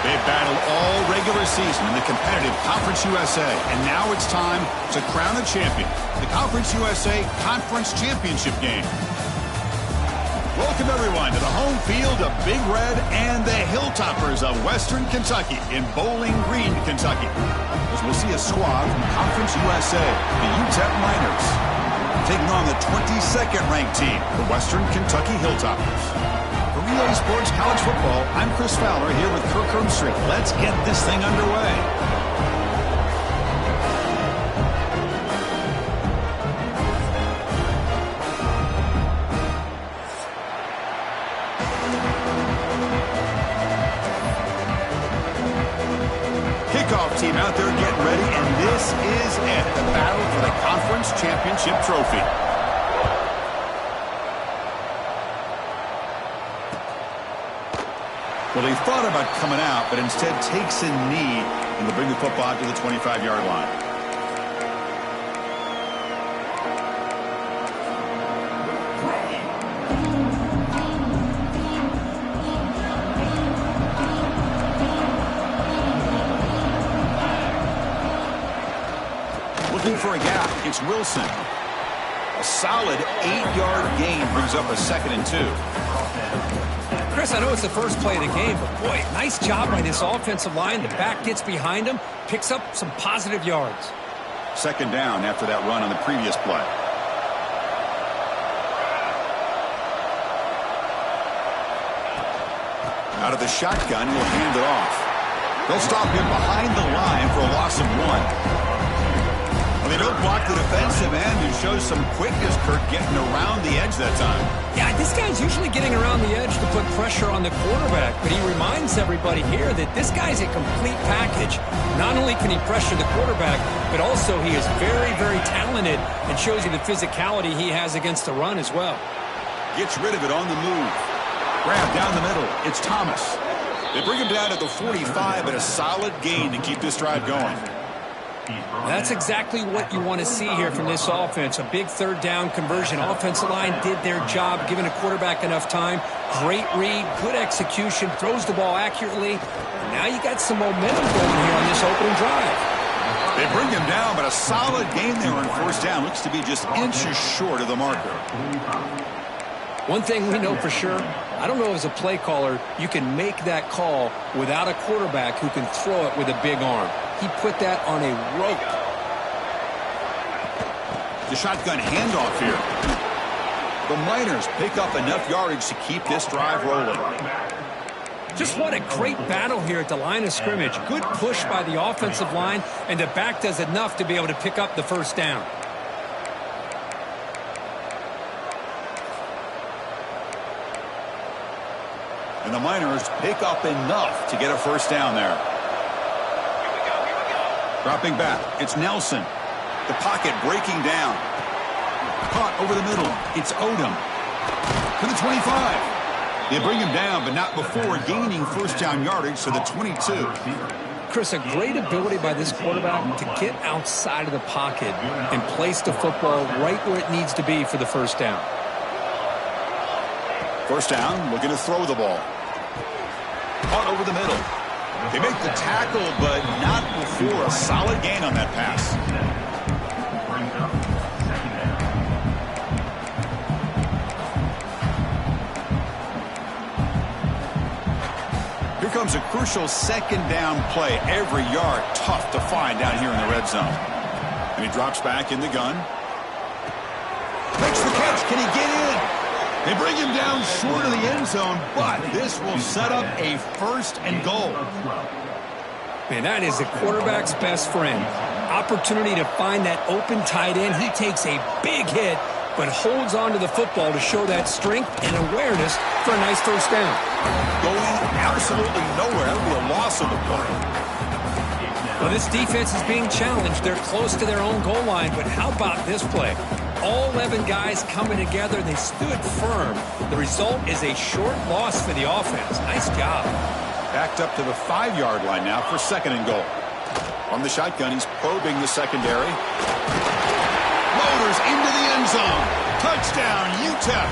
They've battled all regular season in the competitive Conference USA, and now it's time to crown a champion. The Conference USA Conference Championship game. Welcome, everyone, to the home field of Big Red and the Hilltoppers of Western Kentucky in Bowling Green, Kentucky. As we'll see a squad from Conference USA, the UTEP Miners, taking on the 22nd ranked team, the Western Kentucky Hilltoppers. For Relay Sports College Football, I'm Chris Fowler here with Kirk Herbstreit. Let's get this thing underway. Kickoff team out there getting ready, and this is it, the battle for the Conference Championship Trophy. Well, he thought about coming out, but instead takes a knee and will bring the football to the 25-yard line. Looking for a gap, it's Wilson. A solid 8-yard gain brings up a 2nd and 2. Chris, I know it's the first play of the game, but boy, nice job by this offensive line. The back gets behind him, picks up some positive yards. 2nd down after that run on the previous play. Out of the shotgun, he'll hand it off. They'll stop him behind the line for a loss of 1. They don't block the defensive end, who shows some quickness, Kirk, getting around the edge that time. Yeah, this guy's usually getting around the edge to put pressure on the quarterback, but he reminds everybody here that this guy's a complete package. Not only can he pressure the quarterback, but also he is very, very talented and shows you the physicality he has against the run as well. Gets rid of it on the move. Grab down the middle. It's Thomas. They bring him down to the 45, but a solid gain to keep this drive going. That's exactly what you want to see here from this offense. A big 3rd down conversion. Offensive line did their job, giving a quarterback enough time. Great read, good execution, throws the ball accurately. And now you got some momentum going here on this opening drive. They bring him down, but a solid gain there on 1st down. Looks to be just inches short of the marker. One thing we know for sure, I don't know as a play caller, you can make that call without a quarterback who can throw it with a big arm. He put that on a rope. The shotgun handoff here. The Miners pick up enough yardage to keep this drive rolling. Just what a great battle here at the line of scrimmage. Good push by the offensive line, and the back does enough to be able to pick up the 1st down. And the Miners pick up enough to get a 1st down there. Dropping back, it's Nelson. The pocket breaking down. Caught over the middle, it's Odom. To the 25. They bring him down, but not before gaining 1st down yardage to the 22. Chris, a great ability by this quarterback to get outside of the pocket and place the football right where it needs to be for the 1st down. 1st down, looking to throw the ball. Caught over the middle. They make the tackle, but not before a solid gain on that pass. Here comes a crucial 2nd down play. Every yard tough to find down here in the red zone. And he drops back in the gun. Makes the catch. Can he get in? They bring him down short of the end zone, but this will set up a 1st and goal. Man, that is the quarterback's best friend. Opportunity to find that open tight end. He takes a big hit, but holds on to the football to show that strength and awareness for a nice 1st down. Going absolutely nowhere. That would be a loss of the play. Well, this defense is being challenged. They're close to their own goal line, but how about this play? All 11 guys coming together. They stood firm. The result is a short loss for the offense. Nice job. Backed up to the 5-yard line now for 2nd and goal. On the shotgun, he's probing the secondary. Loaders into the end zone. Touchdown, UTEP.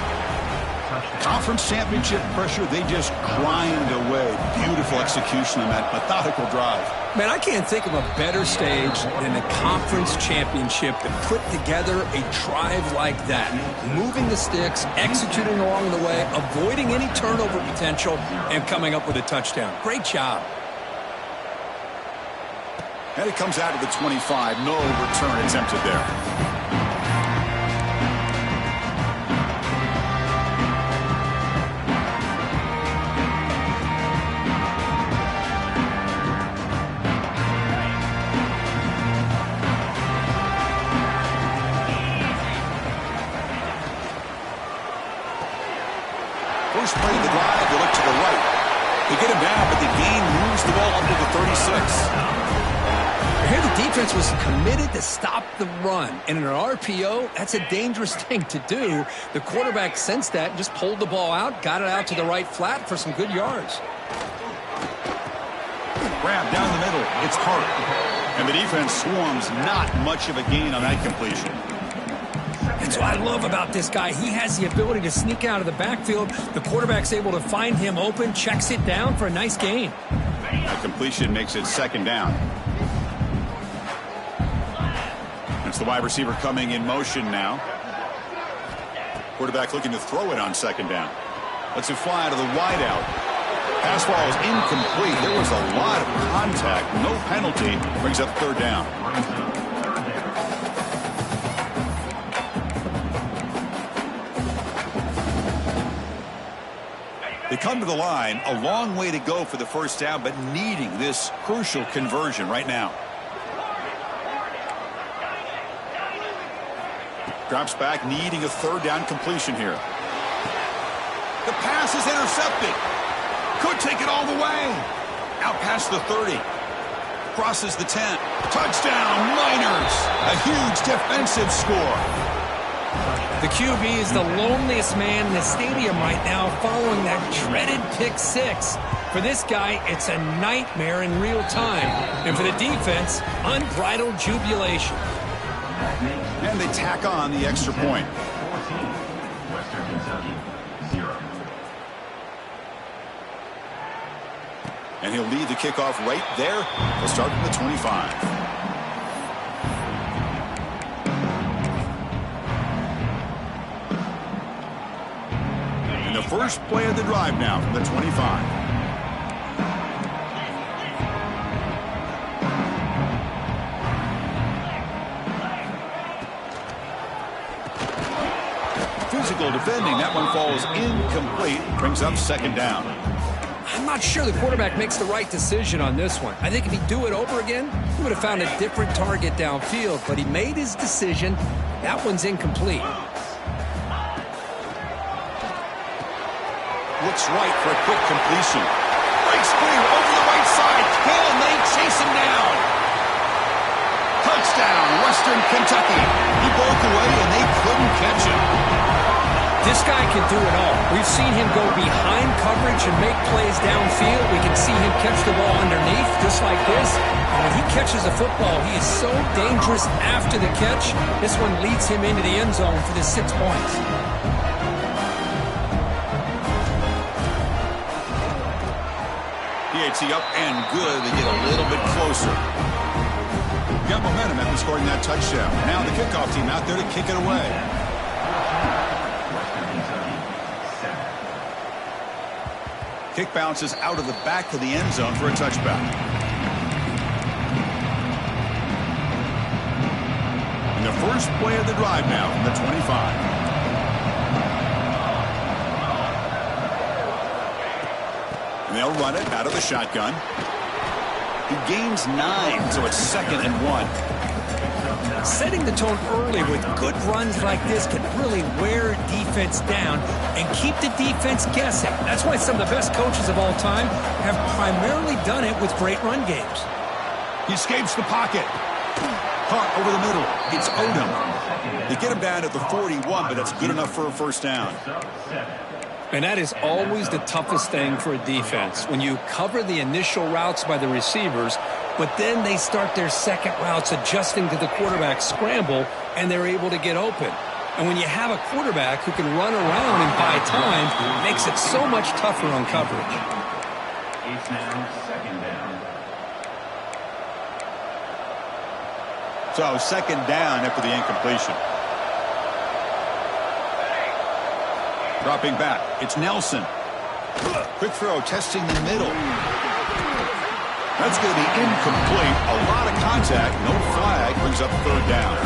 Conference championship pressure, they just grind away. Beautiful execution on that methodical drive. Man, I can't think of a better stage than the conference championship to put together a drive like that. Moving the sticks, executing along the way, avoiding any turnover potential, and coming up with a touchdown. Great job. And it comes out of the 25. No return attempted there. First play of the drive, they look to the right. They get him down, but the gain moves the ball up to the 36. Here the defense was committed to stop the run. And in an RPO, that's a dangerous thing to do. The quarterback sensed that and just pulled the ball out, got it out to the right flat for some good yards. Grab down the middle. It's Hart. And the defense swarms. Not much of a gain on that completion. That's what I love about this guy. He has the ability to sneak out of the backfield. The quarterback's able to find him open, checks it down for a nice gain. That completion makes it second down. It's the wide receiver coming in motion now. Quarterback looking to throw it on second down. Lets it fly to the wideout. Pass ball is incomplete. There was a lot of contact. No penalty. Brings up third down. They come to the line. A long way to go for the first down, but needing this crucial conversion right now. Drops back, needing a third down completion here. The pass is intercepted. Could take it all the way. Out past the 30. Crosses the 10. Touchdown, Miners. A huge defensive score. The QB is the loneliest man in the stadium right now following that dreaded pick six. For this guy, it's a nightmare in real time. And for the defense, unbridled jubilation. And they tack on the extra point. And he'll lead the kickoff right there. He'll start from the 25. And the first play of the drive now from the 25. Physical defending. That one falls incomplete. Brings up second down. I'm not sure the quarterback makes the right decision on this one. I think if he'd do it over again, he would have found a different target downfield. But he made his decision. That one's incomplete. Looks right for a quick completion. Breaks clear over the right side. Can they chase him down? Touchdown, Western Kentucky. He broke away and they couldn't catch him. This guy can do it all. We've seen him go behind coverage and make plays downfield. We can see him catch the ball underneath just like this. And when he catches a football, he is so dangerous after the catch. This one leads him into the end zone for the 6 points. PAT up and good. They get a little bit closer. Got momentum after scoring that touchdown. Now the kickoff team out there to kick it away. Kick bounces out of the back of the end zone for a touchback. And the first play of the drive now from the 25. And they'll run it out of the shotgun. He gains 9, so it's 2nd and 1. Setting the tone early with good runs like this can really wear defense down and keep the defense guessing. That's why some of the best coaches of all time have primarily done it with great run games. He escapes the pocket. Caught over the middle. It's Odom. They get him down at the 41, but that's good enough for a first down. And that is always the toughest thing for a defense. When you cover the initial routes by the receivers, but then they start their second routes adjusting to the quarterback scramble, and they're able to get open. And when you have a quarterback who can run around and buy time, it makes it so much tougher on coverage. It's now second down. So second down after the incompletion. Dropping back. It's Nelson. Quick throw, testing the middle. That's going to be incomplete. A lot of contact. No flag. Brings up third down.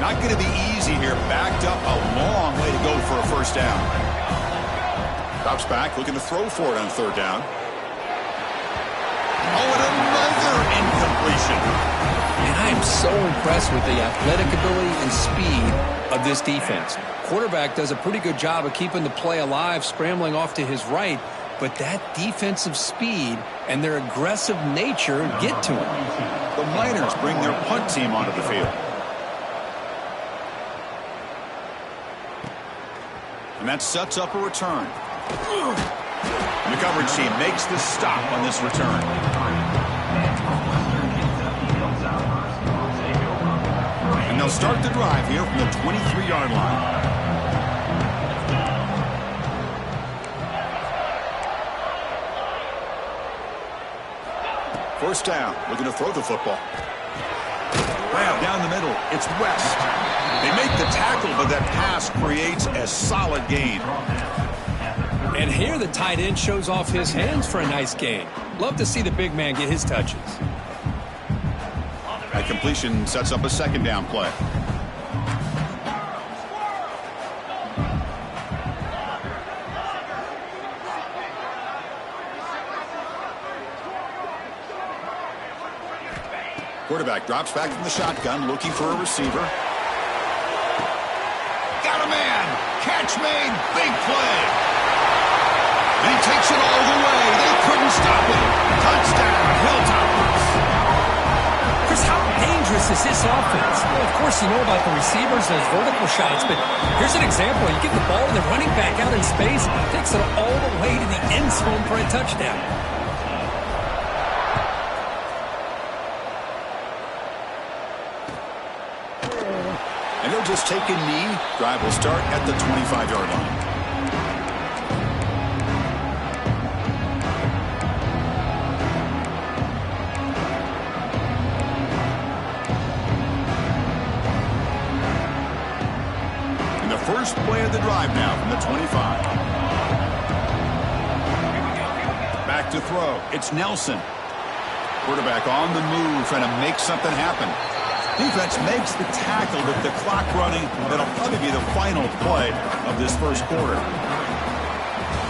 Not going to be easy here. Backed up a long way to go for a first down. Drops back, looking to throw for it on third down. Oh, and another incompletion. And I am so impressed with the athletic ability and speed of this defense. Quarterback does a pretty good job of keeping the play alive, scrambling off to his right, but that defensive speed and their aggressive nature get to him. The Miners bring their punt team onto the field. And that sets up a return. And the coverage team makes the stop on this return. And they'll start the drive here from the 23-yard line. First down, looking to throw the football. Wow, down the middle, it's West. They make the tackle, but that pass creates a solid gain. And here the tight end shows off his hands for a nice gain. Love to see the big man get his touches. That completion sets up a second down play. Quarterback drops back from the shotgun, looking for a receiver. Got a man. Catch made. Big play. And he takes it all the way. They couldn't stop it. Touchdown, Hilltoppers. Chris, how dangerous is this offense? Well, of course, you know about the receivers, those vertical shots, but here's an example. You get the ball, the running back out in space, takes it all the way to the end zone for a touchdown. And they'll just take a knee. Drive will start at the 25-yard line. And the first play of the drive now from the 25. Back to throw. It's Nelson. Quarterback on the move, trying to make something happen. Defense makes the tackle with the clock running. That'll probably be the final play of this first quarter.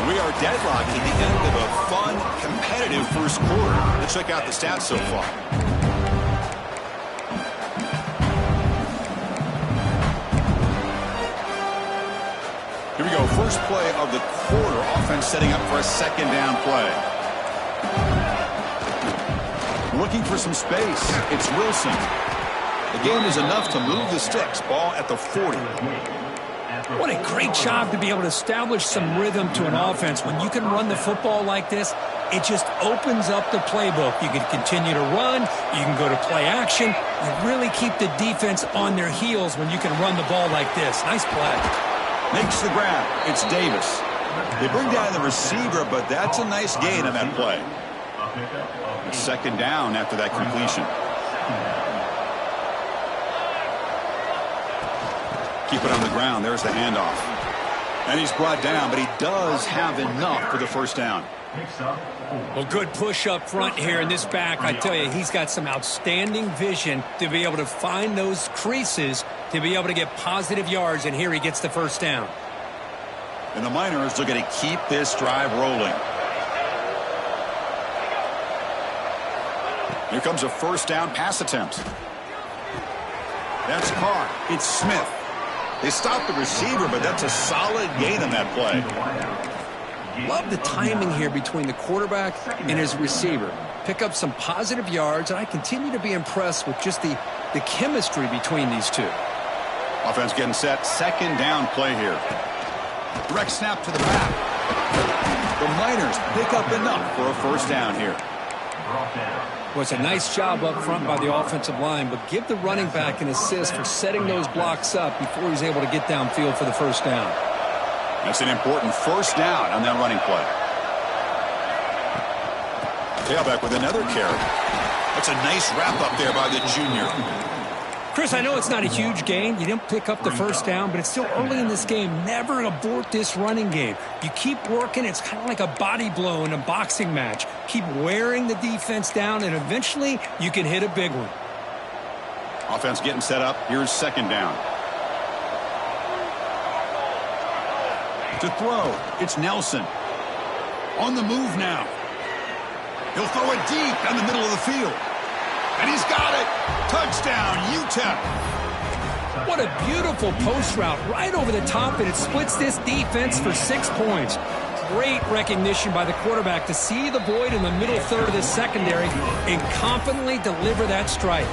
We are deadlocked at the end of a fun, competitive first quarter. Let's check out the stats so far. Here we go. First play of the quarter. Offense setting up for a second down play. Looking for some space. It's Wilson. The game is enough to move the sticks. Ball at the 40. What a great job to be able to establish some rhythm to an offense. When you can run the football like this, it just opens up the playbook. You can continue to run. You can go to play action. You really keep the defense on their heels when you can run the ball like this. Nice play. Makes the grab. It's Davis. They bring down the receiver, but that's a nice gain on that play. Second down after that completion. Keep it on the ground. There's the handoff. And he's brought down, but he does have enough for the first down. Well, good push up front here in this back. I tell you, he's got some outstanding vision to be able to find those creases, to be able to get positive yards, and here he gets the first down. And the Miners looking to keep this drive rolling. Here comes a first down pass attempt. That's caught. It's Smith. They stopped the receiver, but that's a solid gain on that play. Love the timing here between the quarterback and his receiver. Pick up some positive yards, and I continue to be impressed with just the chemistry between these two. Offense getting set. Second down play here. Direct snap to the back. The Miners pick up enough for a first down here. Well, it's a nice job up front by the offensive line, but give the running back an assist for setting those blocks up before he's able to get downfield for the first down. That's an important first down on that running play. Tailback with another carry. That's a nice wrap up there by the junior. Chris, I know it's not a huge gain. You didn't pick up the first down, but it's still early in this game. Never abort this running game. You keep working. It's kind of like a body blow in a boxing match. Keep wearing the defense down, and eventually you can hit a big one. Offense getting set up. Here's second down. To throw, it's Nelson. On the move now. He'll throw it deep down the middle of the field. And he's got it. Touchdown, UTEP. What a beautiful post route right over the top, and it splits this defense for 6 points. Great recognition by the quarterback to see the void in the middle third of the secondary and confidently deliver that strike.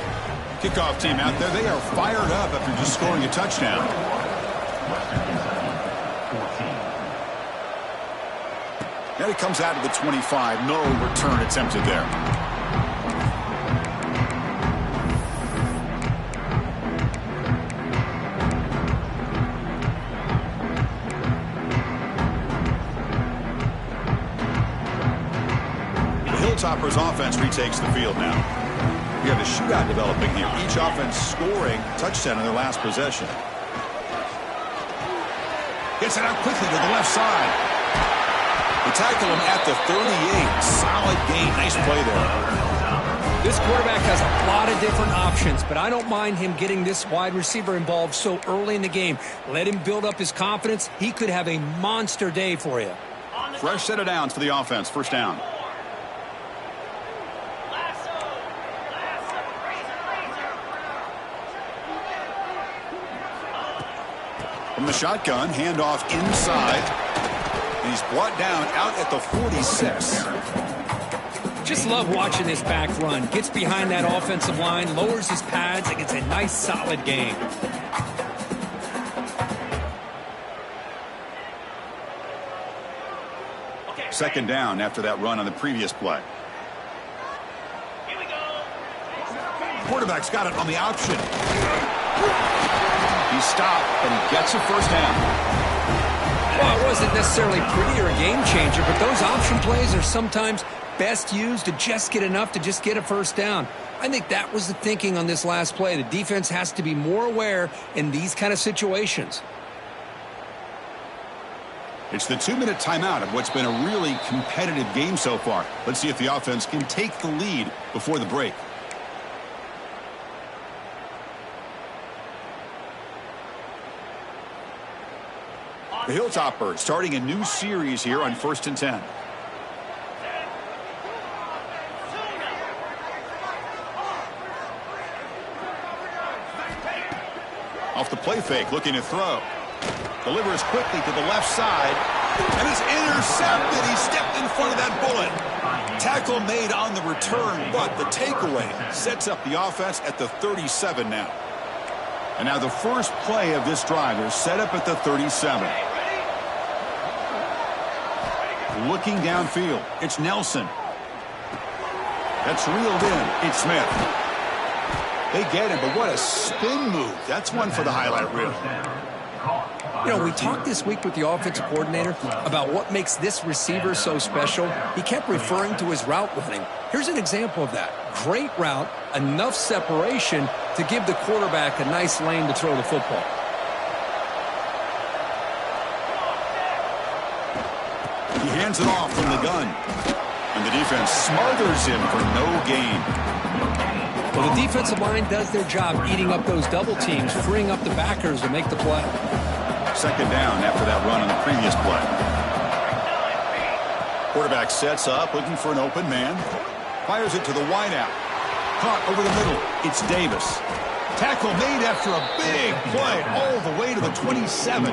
Kickoff team out there, they are fired up after just scoring a touchdown. Now he comes out of the 25. No return attempted there. Hilltoppers offense retakes the field now. We have a shootout developing here. Each offense scoring a touchdown in their last possession. Gets it out quickly to the left side. They tackle him at the 38. Solid gain. Nice play there. This quarterback has a lot of different options, but I don't mind him getting this wide receiver involved so early in the game. Let him build up his confidence. He could have a monster day for you. Fresh set of downs for the offense. First down. From the shotgun, handoff inside. And he's brought down out at the 46. Just love watching this back run. Gets behind that offensive line, lowers his pads, and gets a nice solid gain. Second down after that run on the previous play. Quarterback's got it on the option. He stopped, but he gets a first down. Well, it wasn't necessarily pretty or a game changer, but those option plays are sometimes best used to just get enough to just get a first down. I think that was the thinking on this last play. The defense has to be more aware in these kind of situations. It's the 2-minute timeout of what's been a really competitive game so far. Let's see if the offense can take the lead before the break. The Hilltoppers starting a new series here on 1st and 10. Off the play fake, looking to throw. Delivers quickly to the left side. And it's intercepted. He stepped in front of that bullet. Tackle made on the return, but the takeaway sets up the offense at the 37 now. And now the first play of this drive is set up at the 37. Looking downfield, it's Nelson. That's reeled in. It's Smith. They get him, but what a spin move. That's one for the highlight reel. You know, we talked this week with the offensive coordinator about what makes this receiver so special. He kept referring to his route running. Here's an example of that. Great route, enough separation to give the quarterback a nice lane to throw the football. He hands it off from the gun. And the defense smothers him for no gain. Well, the defensive line does their job eating up those double teams, freeing up the backers to make the play. Second down after that run on the previous play. Quarterback sets up, looking for an open man. Fires it to the wideout. Caught over the middle. It's Davis. Tackle made after a big play all the way to the 27.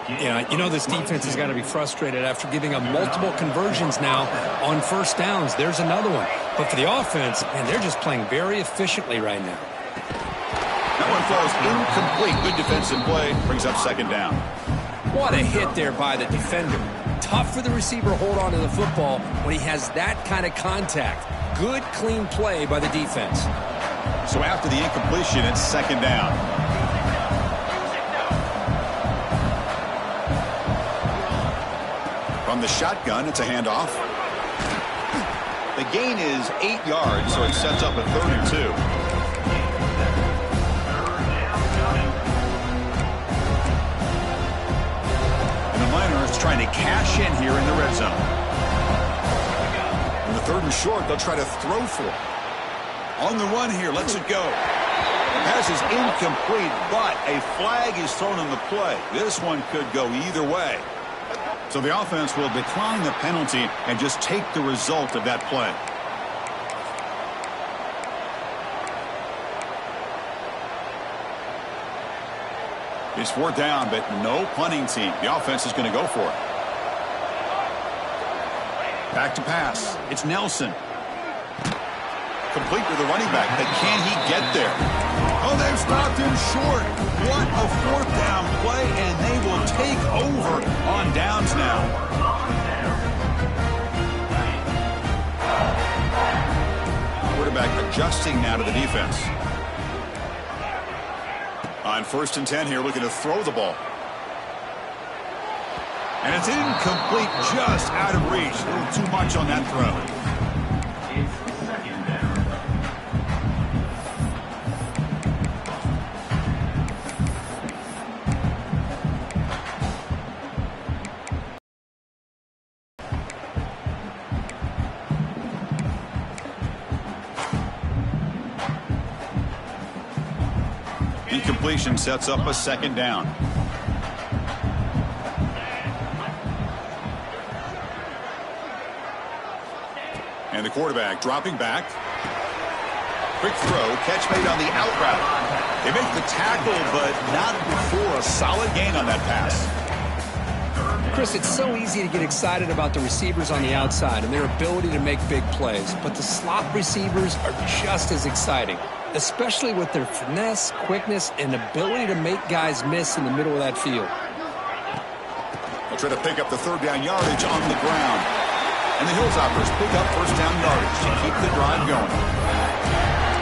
Yeah, you know this defense has got to be frustrated after giving up multiple conversions now on first downs. There's another one. But for the offense, man, they're just playing very efficiently right now. That one falls incomplete. Good defensive play. Brings up second down. What a hit there by the defender. Tough for the receiver to hold on to the football when he has that kind of contact. Good, clean play by the defense. So after the incompletion, it's second down. From the shotgun, it's a handoff. The gain is 8 yards, so it sets up a 3rd and 2. And the Niners trying to cash in here in the red zone. In the 3rd and short, they'll try to throw for it. On the run here, lets it go. The pass is incomplete, but a flag is thrown on the play. This one could go either way. So the offense will decline the penalty and just take the result of that play. It's 4th down, but no punting team. The offense is going to go for it. Back to pass. It's Nelson. Complete with the running back, but can he get there? Oh, they've stopped him short. What a 4th down play, and they will take over on downs now. Quarterback adjusting now to the defense. On 1st and 10 here, looking to throw the ball. And it's incomplete, just out of reach. A little too much on that throw. Incompletion sets up a 2nd down. And the quarterback dropping back. Quick throw, catch made on the out route. They make the tackle, but not before a solid gain on that pass. Chris, it's so easy to get excited about the receivers on the outside and their ability to make big plays, but the slot receivers are just as exciting, especially with their finesse, quickness, and ability to make guys miss in the middle of that field. They'll try to pick up the 3rd down yardage on the ground. And the Hilltoppers pick up 1st down yardage to keep the drive going.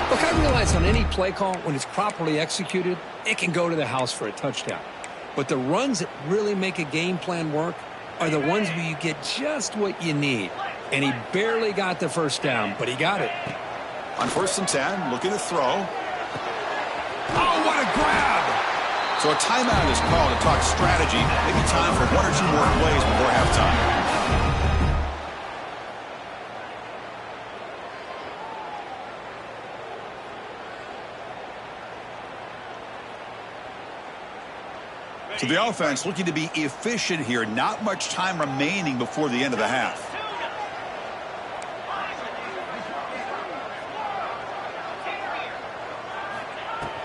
Look, I realize on any play call, when it's properly executed, it can go to the house for a touchdown. But the runs that really make a game plan work are the ones where you get just what you need. And he barely got the 1st down, but he got it. On 1st and 10, looking to throw. Oh, what a grab! So a timeout is called to talk strategy. Maybe time for 1 or 2 more plays before halftime. So the offense looking to be efficient here. Not much time remaining before the end of the half.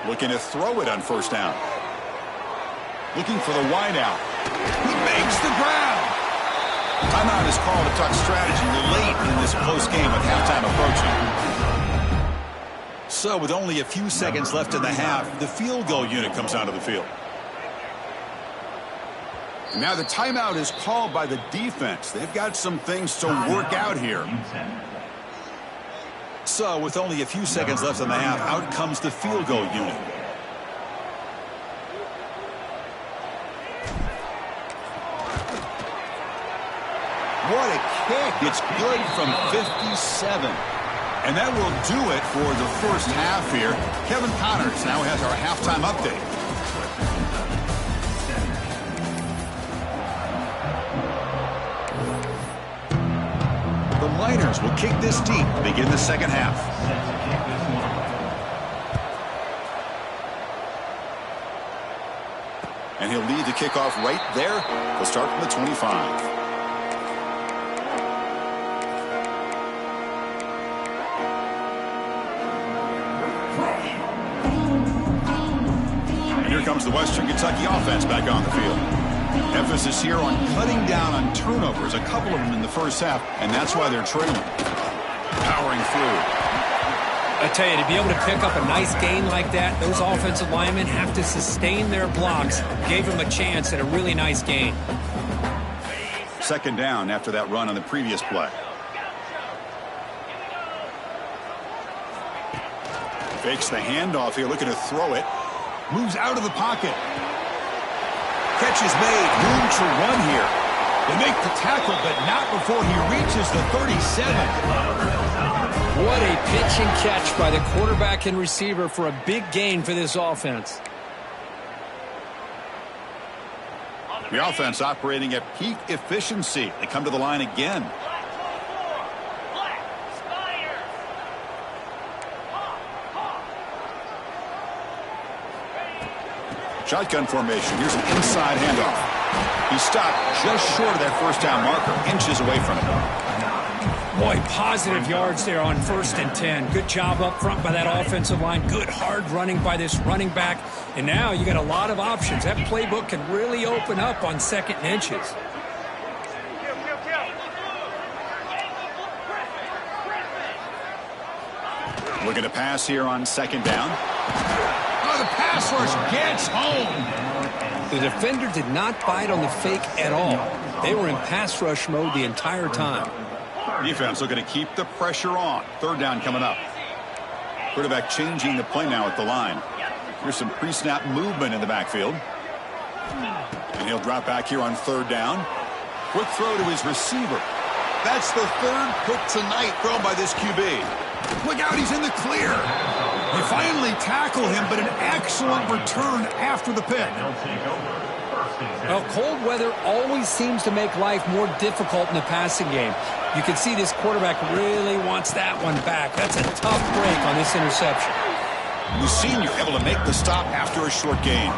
Looking to throw it on 1st down. Looking for the wide out. He makes the grab. Timeout is called to talk strategy late in this close game with halftime approaching. So with only a few seconds left in the half, the field goal unit comes onto the field. And now the timeout is called by the defense. They've got some things to work out here. So with only a few seconds left in the half, out comes the field goal unit. What a kick. It's good from 57. And that will do it for the 1st half here. Kevin Connors now has our halftime update. The Niners will kick this deep to begin the 2nd half. And he'll lead the kickoff right there. He'll start from the 25. And here comes the Western Kentucky offense back on the field. Emphasis here on cutting down on turnovers, a couple of them in the 1st half, and that's why they're trailing. Powering through. I tell you, to be able to pick up a nice gain like that, those offensive linemen have to sustain their blocks. Gave him a chance at a really nice gain. Second down after that run on the previous play. Fakes the handoff here, looking to throw it. Moves out of the pocket. Catch is made. Room to run here. They make the tackle, but not before he reaches the 37. What a pitch and catch by the quarterback and receiver for a big gain for this offense. The offense operating at peak efficiency. They come to the line again. Shotgun formation. Here's an inside handoff. He stopped just short of that first down marker, inches away from it. Boy, positive yards there on 1st and 10. Good job up front by that offensive line. Good hard running by this running back. And now you got a lot of options. That playbook can really open up on 2nd and inches. Looking to pass here on 2nd down. Oh, the pass rush gets home. The defender did not bite on the fake at all. They were in pass rush mode the entire time. Defense looking to keep the pressure on. 3rd down coming up. Quarterback changing the play now at the line. Here's some pre-snap movement in the backfield. And he'll drop back here on 3rd down. Quick throw to his receiver. That's the 3rd pick tonight thrown by this QB. Look out, he's in the clear. They finally tackle him, but an excellent return after the pick. Well, cold weather always seems to make life more difficult in the passing game. You can see this quarterback really wants that one back. That's a tough break on this interception. The senior able to make the stop after a short gain.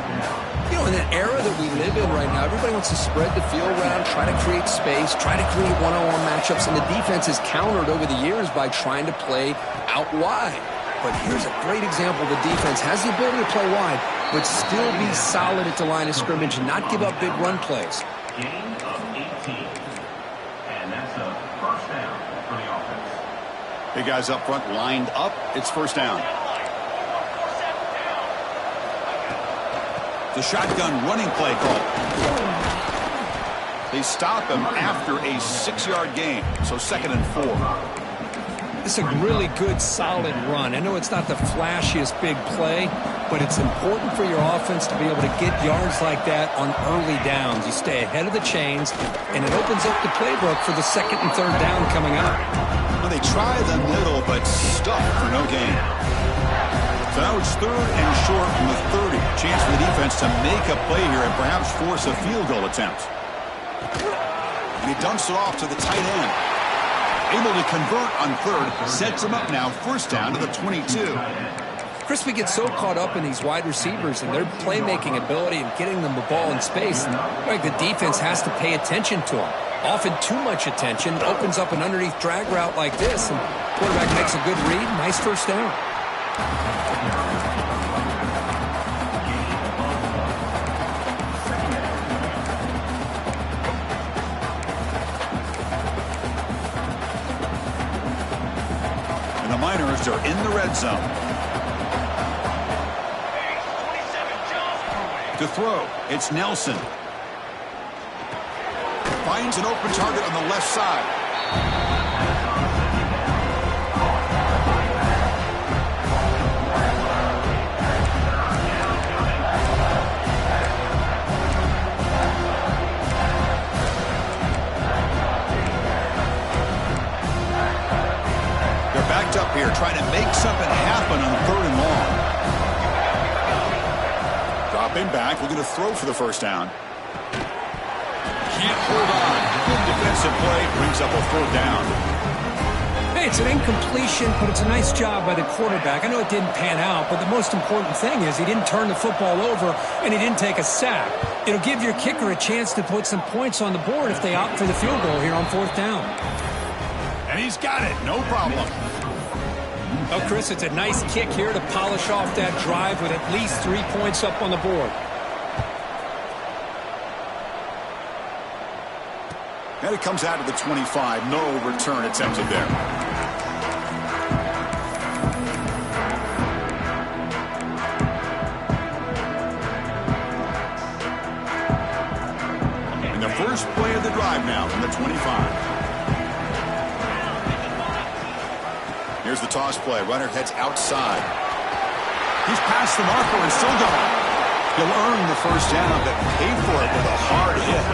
You know, in an era that we live in right now, everybody wants to spread the field around, try to create space, try to create one-on-one matchups, and the defense has countered over the years by trying to play out wide. But here's a great example. The defense has the ability to play wide, but still be solid at the line of scrimmage and not give up big run plays. Gain of 18. And that's a 1st down for the offense. Big guys up front lined up. It's 1st down. The shotgun running play call. They stop him after a 6-yard gain. So 2nd and 4. It's a really good, solid run. I know it's not the flashiest big play, but it's important for your offense to be able to get yards like that on early downs. You stay ahead of the chains, and it opens up the playbook for the 2nd and 3rd down coming up. Well, they try the middle, but stuck for no gain. So now it's 3rd and short from the 30. Chance for the defense to make a play here and perhaps force a field goal attempt. And he dumps it off to the tight end. Able to convert on 3rd, sets him up now, 1st down to the 22. Chris, we get so caught up in these wide receivers and their playmaking ability and getting them the ball in space. And like the defense has to pay attention to them. Often too much attention opens up an underneath drag route like this, and quarterback makes a good read. Nice 1st down. Miners are in the red zone. To throw, it's Nelson. Finds an open target on the left side. Backed up here, trying to make something happen on 3rd and long. Dropping back, looking to throw for the 1st down. Can't hold on. Good defensive play, brings up a 3rd down. Hey, it's an incompletion, but it's a nice job by the quarterback. I know it didn't pan out, but the most important thing is he didn't turn the football over and he didn't take a sack. It'll give your kicker a chance to put some points on the board if they opt for the field goal here on 4th down. And he's got it, no problem. Oh, Chris, it's a nice kick here to polish off that drive with at least 3 points up on the board. And it comes out of the 25. No return attempted there. In the 1st first play of the drive now from the 25. Here's the toss play. Runner heads outside. He's past the marker and still going. He'll earn the first down, but pay for it with a hard hit.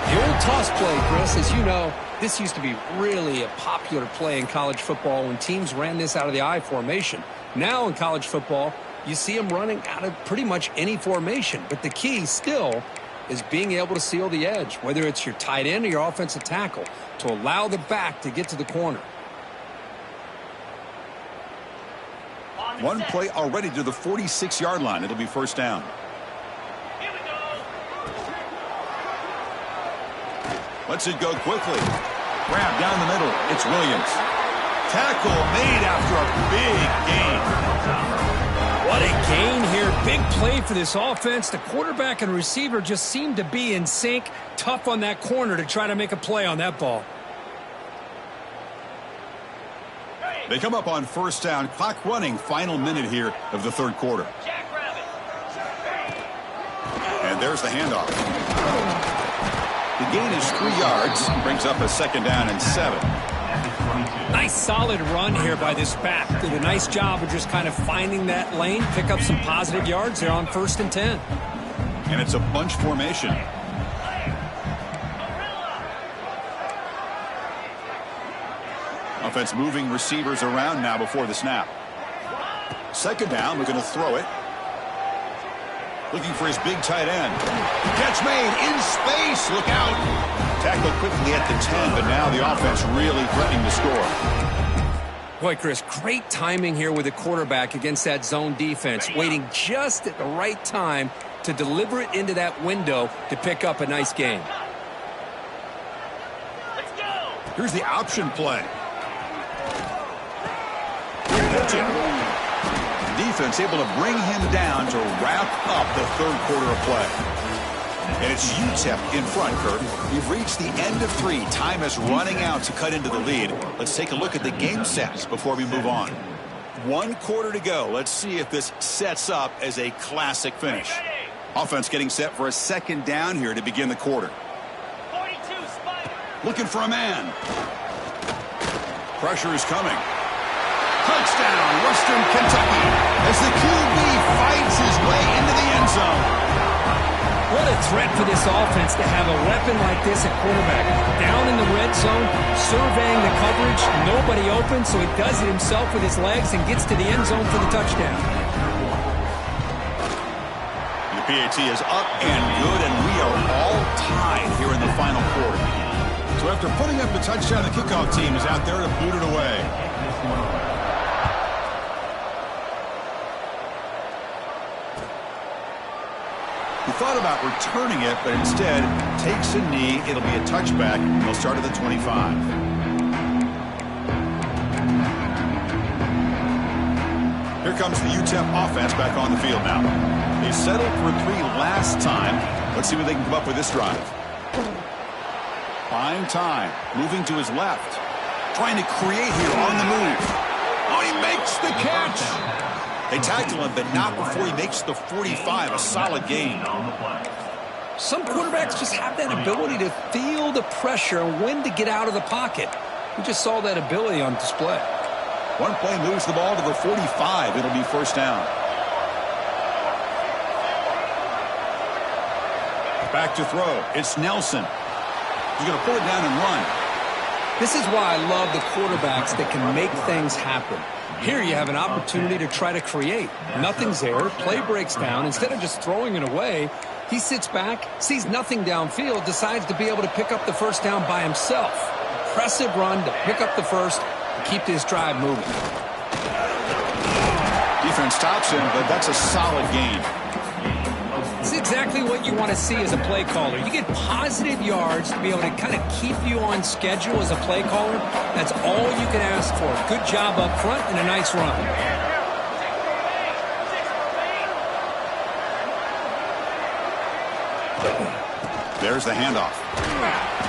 The old toss play, Chris, as you know, this used to be really a popular play in college football when teams ran this out of the I formation. Now in college football, you see them running out of pretty much any formation. But the key still is being able to seal the edge, whether it's your tight end or your offensive tackle, to allow the back to get to the corner. One play already to the 46-yard line. It'll be first down. Here we go. Lets it go quickly. Grab down the middle. It's Williams. Tackle made after a big gain. What a gain here. Big play for this offense. The quarterback and receiver just seem to be in sync. Tough on that corner to try to make a play on that ball. They come up on first down. Clock running. Final minute here of the third quarter. And there's the handoff. The gain is 3 yards. Brings up a second down and 7. Nice solid run here by this back. Did a nice job of just kind of finding that lane. Pick up some positive yards there on 1st and 10. And it's a bunch formation. Offense moving receivers around now before the snap. Second down, we're going to throw it. Looking for his big tight end. Catch made in space. Look out. Tackled quickly at the 10, but now the offense really threatening to score. Boy, Chris, great timing here with the quarterback against that zone defense. Waiting just at the right time to deliver it into that window to pick up a nice gain. Here's the option play. Defense able to bring him down to wrap up the third quarter of play. And it's UTEP in front, Kurt. We've reached the end of 3. Time is running out to cut into the lead. Let's take a look at the game sets before we move on. 1 quarter to go. Let's see if this sets up as a classic finish. Offense getting set for a second down here to begin the quarter. 42 Spider. Looking for a man. Pressure is coming. Touchdown, Western Kentucky, as the QB fights his way into the end zone. What a threat for this offense to have a weapon like this at quarterback. Down in the red zone, surveying the coverage, nobody open, so he does it himself with his legs and gets to the end zone for the touchdown. The PAT is up and good, and we are all tied here in the final quarter. So after putting up the touchdown, the kickoff team is out there to boot it away. He thought about returning it, but instead takes a knee. It'll be a touchback. They'll start at the 25. Here comes the UTEP offense back on the field now. They settled for 3 last time. Let's see what they can come up with this drive. Fine time. Moving to his left. Trying to create here on the move. Oh, he makes the catch. They tackle him, but not before he makes the 45, a solid gain. Some quarterbacks just have that ability to feel the pressure and when to get out of the pocket. We just saw that ability on display. One play moves the ball to the 45. It'll be first down. Back to throw. It's Nelson. He's going to pull it down and run. This is why I love the quarterbacks that can make things happen. Here you have an opportunity to try to create. Nothing's there. Play breaks down. Instead of just throwing it away, he sits back, sees nothing downfield, decides to be able to pick up the first down by himself. Impressive run to pick up the first and keep this drive moving. Defense stops him, but that's a solid gain. It's exactly what you want to see as a play caller. You get positive yards to be able to kind of keep you on schedule as a play caller. That's all you can ask for. Good job up front and a nice run. There's the handoff.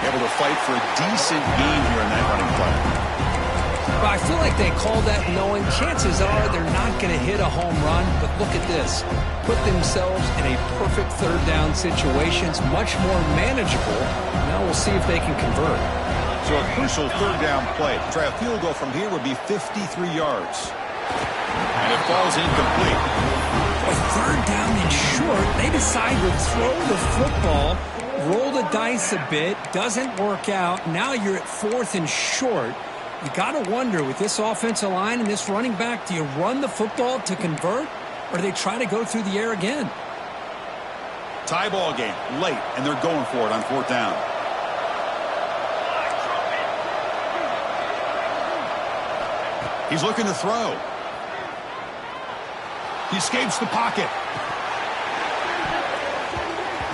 Able to fight for a decent gain here in that running play. Well, I feel like they called that knowing chances are they're not going to hit a home run, but look at this. Put themselves in a perfect third down situation. It's much more manageable. Now we'll see if they can convert. So a crucial third down play. To try a field goal from here would be 53 yards. And it falls incomplete. With third down and short, they decide to throw the football, roll the dice a bit, doesn't work out. Now you're at 4th and short. You got to wonder, with this offensive line and this running back, do you run the football to convert, or do they try to go through the air again? Tie ball game, late, and they're going for it on 4th down. He's looking to throw. He escapes the pocket.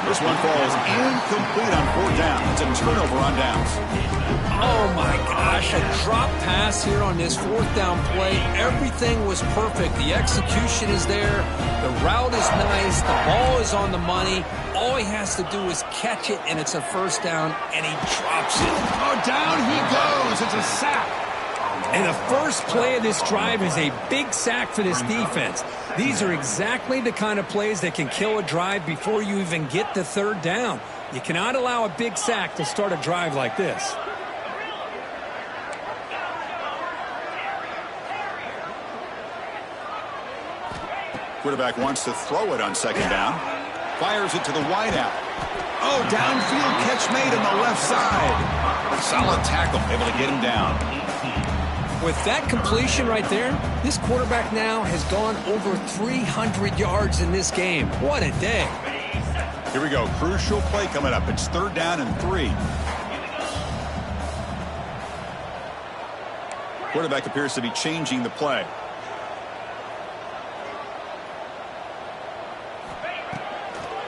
This one falls incomplete on 4th down. It's a turnover on downs. Oh, my gosh. A drop pass here on this 4th down play. Everything was perfect. The execution is there. The route is nice. The ball is on the money. All he has to do is catch it, and it's a 1st down, and he drops it. Oh, down he goes. It's a sack. And the first play of this drive is a big sack for this defense. These are exactly the kind of plays that can kill a drive before you even get the 3rd down. You cannot allow a big sack to start a drive like this. Quarterback wants to throw it on 2nd down. Fires it to the wideout. Oh, downfield catch made on the left side. Solid tackle, able to get him down. With that completion right there, this quarterback now has gone over 300 yards in this game. What a day. Here we go. Crucial play coming up. It's 3rd down and 3. Quarterback appears to be changing the play.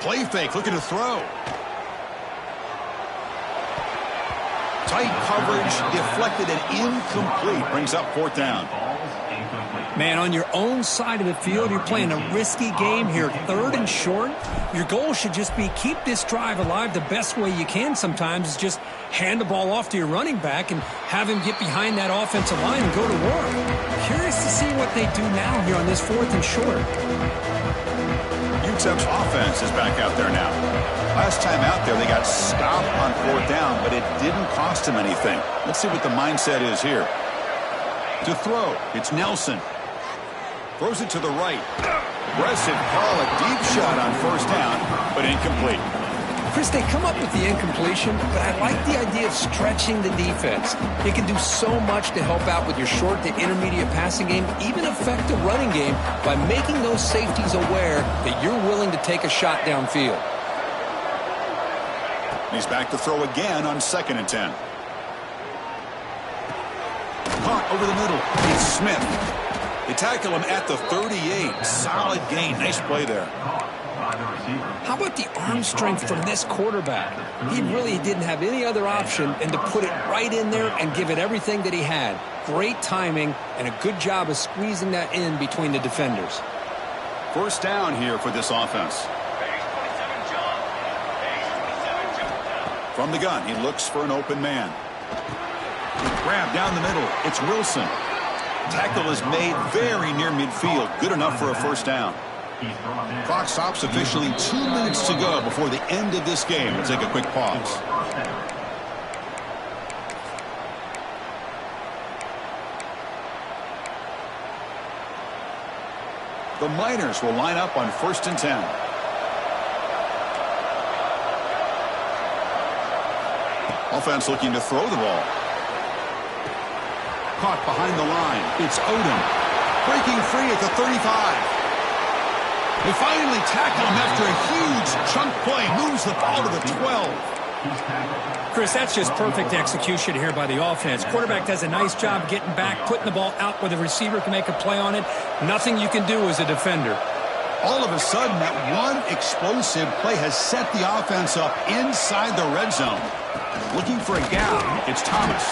Play fake, looking to throw. Tight coverage, deflected and incomplete. Brings up 4th down. Man, on your own side of the field, you're playing a risky game here. 3rd and short. Your goal should just be keep this drive alive the best way you can sometimes is just hand the ball off to your running back and have him get behind that offensive line and go to work. Curious to see what they do now here on this 4th and short. UTEP's offense is back out there now. Last time out there, they got stopped on 4th down, but it didn't cost them anything. Let's see what the mindset is here. To throw, it's Nelson. Throws it to the right. Aggressive call, a deep shot on 1st down, but incomplete. Chris, they come up with the incompletion, but I like the idea of stretching the defense. It can do so much to help out with your short to intermediate passing game, even affect the running game by making those safeties aware that you're willing to take a shot downfield. He's back to throw again on 2nd and 10. Caught over the middle. It's Smith. They tackle him at the 38. Solid gain. Nice play there. How about the arm strength from this quarterback? He really didn't have any other option than to put it right in there and give it everything that he had. Great timing and a good job of squeezing that in between the defenders. 1st down here for this offense. From the gun, he looks for an open man. Grab down the middle. It's Wilson. Tackle is made very near midfield. Good enough for a 1st down. Clock stops officially. 2 minutes to go before the end of this game. We'll take a quick pause. The Miners will line up on 1st and 10. Offense looking to throw the ball. Caught behind the line. It's Odom. Breaking free at the 35. They finally tackle him after a huge chunk play. Moves the ball to the 12. Chris, that's just perfect execution here by the offense. Quarterback does a nice job getting back, putting the ball out where the receiver can make a play on it. Nothing you can do as a defender. All of a sudden, that one explosive play has set the offense up inside the red zone. Looking for a gap. It's Thomas.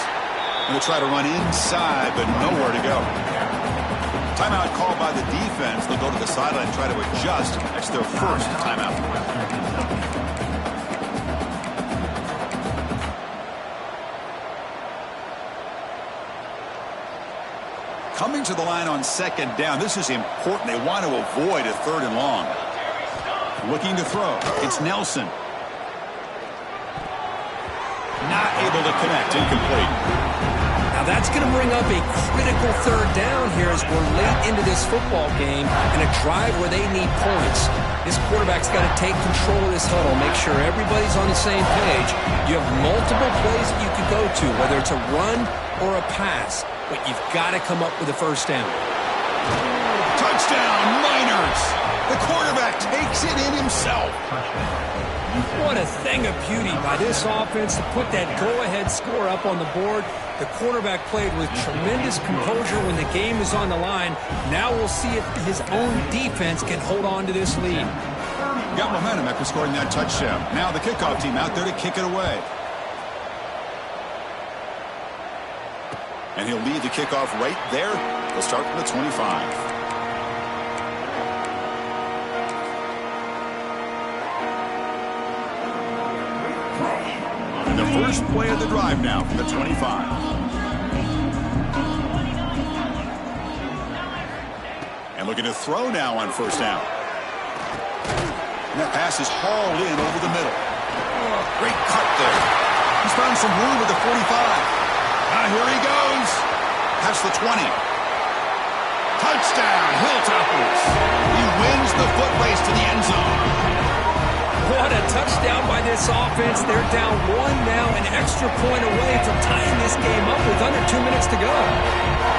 Going to try to run inside, but nowhere to go. Timeout called by the defense. They'll go to the sideline and try to adjust. That's their 1st timeout. to the line on second down. This is important. They want to avoid a 3rd and long. Looking to throw. It's Nelson. Not able to connect. Incomplete. Now that's going to bring up a critical 3rd down here as we're late into this football game in a drive where they need points. This quarterback's got to take control of this huddle, make sure everybody's on the same page. You have multiple plays that you could go to, whether it's a run or a pass, but you've got to come up with a 1st down. Touchdown, Miners! The quarterback takes it in himself. What a thing of beauty by this offense to put that go-ahead score up on the board. The quarterback played with tremendous composure when the game is on the line. Now we'll see if his own defense can hold on to this lead. Got momentum after scoring that touchdown. Now the kickoff team out there to kick it away. And he'll lead the kickoff right there. He'll start from the 25. And the first play of the drive now from the 25. And looking to throw now on 1st down. And that pass is hauled in over the middle. Great cut there. He's found some room at the 45. Here he goes. That's the 20. Touchdown, Hilltoppers. He wins the foot race to the end zone. What a touchdown by this offense. They're down 1 now, an extra point away from tying this game up with under 2 minutes to go.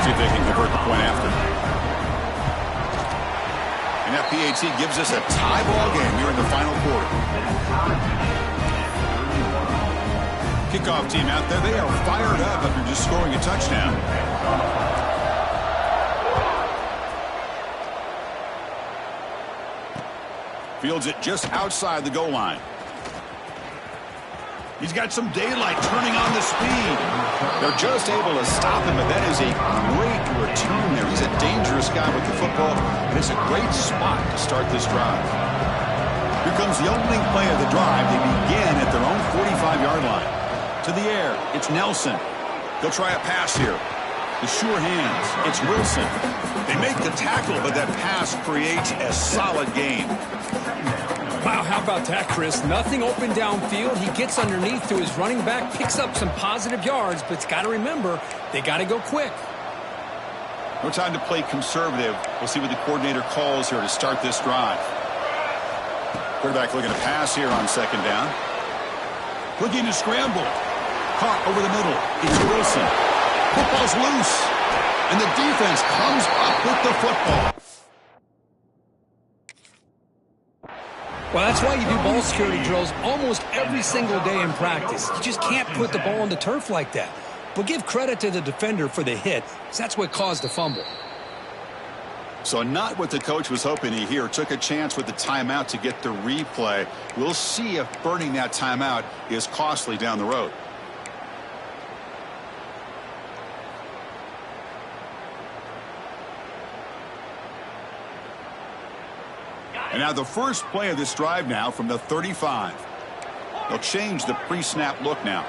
See if they can convert the point after. And that PAT gives us a tie ball game here in the final quarter. Kickoff team out there, they are fired up after just scoring a touchdown. Fields it just outside the goal line. He's got some daylight turning on the speed. They're just able to stop him, but that is a great return there. He's a dangerous guy with the football, and it's a great spot to start this drive. Here comes the opening play of the drive. They begin at their own 45-yard line. To the air, it's Nelson. They'll try a pass here. The sure hands, it's Wilson. They make the tackle, but that pass creates a solid gain. Wow, how about that, Chris? Nothing open downfield. He gets underneath to his running back, picks up some positive yards, but it's got to remember, they got to go quick. No time to play conservative. We'll see what the coordinator calls here to start this drive. Quarterback looking to pass here on 2nd down. Looking to scramble. Caught over the middle. It's Wilson. Football's loose. And the defense comes up with the football. Well, that's why you do ball security drills almost every single day in practice. You just can't put the ball on the turf like that. But give credit to the defender for the hit, because that's what caused the fumble. So not what the coach was hoping to hear. Took a chance with the timeout to get the replay. We'll see if burning that timeout is costly down the road. And now the first play of this drive now from the 35. They'll change the pre-snap look now.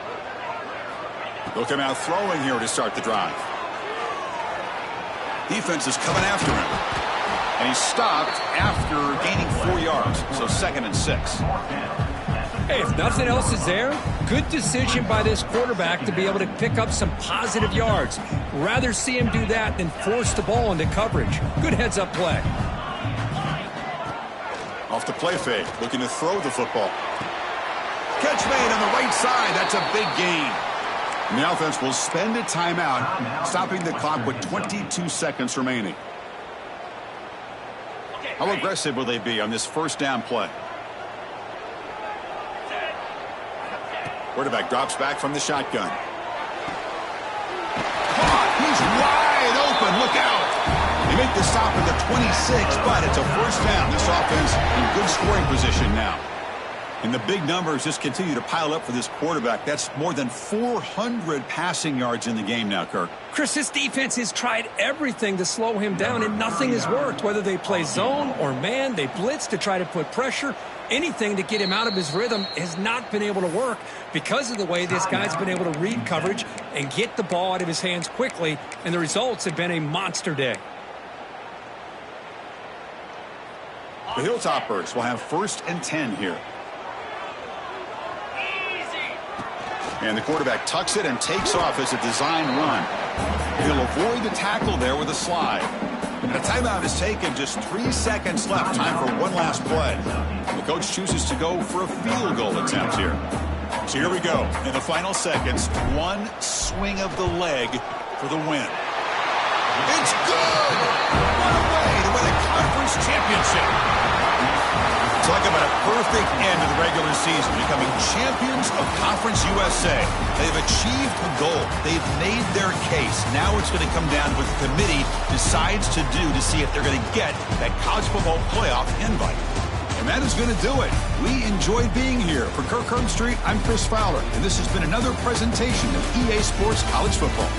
They'll come out throwing here to start the drive. Defense is coming after him. And he's stopped after gaining 4 yards. So 2nd and 6. Hey, if nothing else is there, good decision by this quarterback to be able to pick up some positive yards. Rather see him do that than force the ball into coverage. Good heads-up play. Off the play fake, looking to throw the football. Catch made on the right side. That's a big gain. And the offense will spend a timeout, stopping the clock with 22 seconds remaining. How aggressive will they be on this 1st down play? Quarterback drops back from the shotgun. Caught. He's wide open. Look out. They make the stop at the 26, but it's a 1st down. This offense in good scoring position now. And the big numbers just continue to pile up for this quarterback. That's more than 400 passing yards in the game now, Kirk. Chris, this defense has tried everything to slow him down, and nothing has worked. Whether they play zone or man, they blitz to try to put pressure. Anything to get him out of his rhythm has not been able to work because of the way this guy's been able to read coverage and get the ball out of his hands quickly, and the results have been a monster day. The Hilltoppers will have 1st and 10 here. And the quarterback tucks it and takes off as a design run. He'll avoid the tackle there with a slide. And a timeout is taken. Just 3 seconds left. Time for one last play. The coach chooses to go for a field goal attempt here. So here we go. In the final seconds, one swing of the leg for the win. It's good! What a way to win a conference championship. Talk about a perfect end to the regular season, becoming champions of Conference USA. They've achieved a goal. They've made their case. Now it's going to come down to what the committee decides to do to see if they're going to get that college football playoff invite. And that is going to do it. We enjoyed being here. For Kirk Herbstreit, I'm Chris Fowler, and this has been another presentation of EA Sports College Football.